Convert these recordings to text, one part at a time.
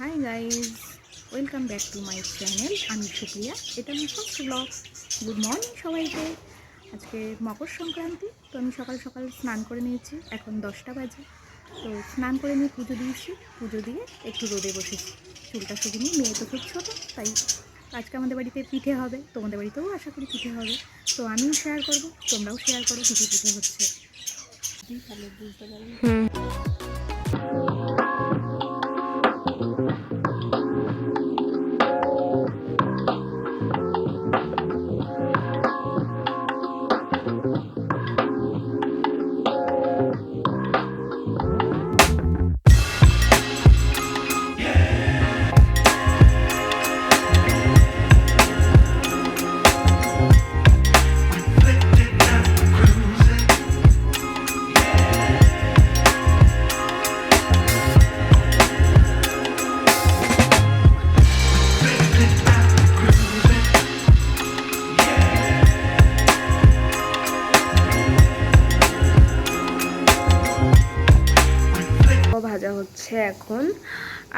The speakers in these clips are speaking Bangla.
Hi guys, welcome back to my channel. আমি সুপ্রিয়া, এটা আমার ফার্স্ট ব্লগ। গুড মর্নিং সবাইকে। আজকে মকর সংক্রান্তি, তো আমি সকাল সকাল স্নান করে নিয়েছি। এখন 10টা বাজে। তো স্নান করে নিয়ে পুজো দিয়েছি, পুজো দিয়ে একটু রোদে বসেছি। চুলটা শুধু নিয়ে, মেয়ে তো খুব ছোটো, তাই আজকে আমাদের বাড়িতে পিঠে হবে, তোমাদের বাড়িতেও আশা করি পিঠে হবে। তো আমিও শেয়ার করবো, তোমরাও শেয়ার করো কী কী পিঠে হচ্ছে। তাহলে বুঝতে পারবি। ভাজা হচ্ছে এখন।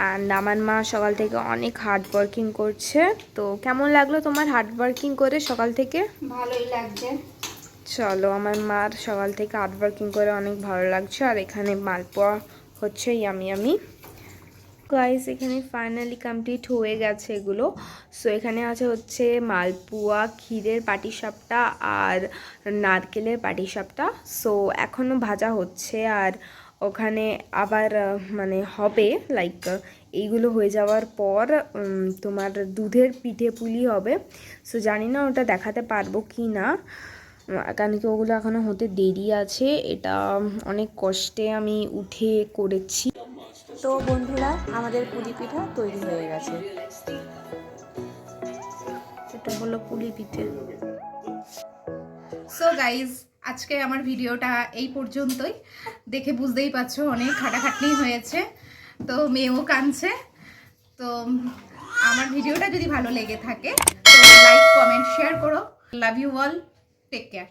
আর আমার মা সকাল থেকে অনেক হার্ড ওয়ার্কিং করছে। তো কেমন লাগলো তোমার হার্ড ওয়ার্কিং করে সকাল থেকে? ভালোই লাগছে। চলো, আমার মার সকাল থেকে হার্ড ওয়ার্কিং করে অনেক ভালো লাগছে। আর এখানে মালপোয়া হচ্ছে, ইয়ামি ইয়ামি গাইস। এখানে ফাইনালি কমপ্লিট হয়ে গেছে এগুলো। সো এখানে আছে হচ্ছে মালপোয়া, ক্ষীরের পাটিসাপটা আর নারকেলের পাটিসাপটা। সো এখনও ভাজা হচ্ছে। আর ওখানে আবার মানে হবে লাইক এইগুলো হয়ে যাওয়ার পর তোমার দুধের পিঠে পুলি হবে। সো জানি না ওটা দেখাতে পারবো কি না, কারণ কি ওগুলো এখনও হতে দেরি আছে। এটা অনেক কষ্টে আমি উঠে করেছি। তো বন্ধুরা, আমাদের পুলি পিঠা তৈরি হয়ে গেছে। এটা হলো পুলি পিঠে। সো গাইজ, আজকে আমার ভিডিওটা এই পর্যন্তই। দেখে বুঝতেই পারছো অনেক খাটাখাটনি হয়েছে। তো মেয়েও কাঁদছে। তো আমার ভিডিওটা যদি ভালো লেগে থাকে তো লাইক, কমেন্ট, শেয়ার করো। Love you all, take care.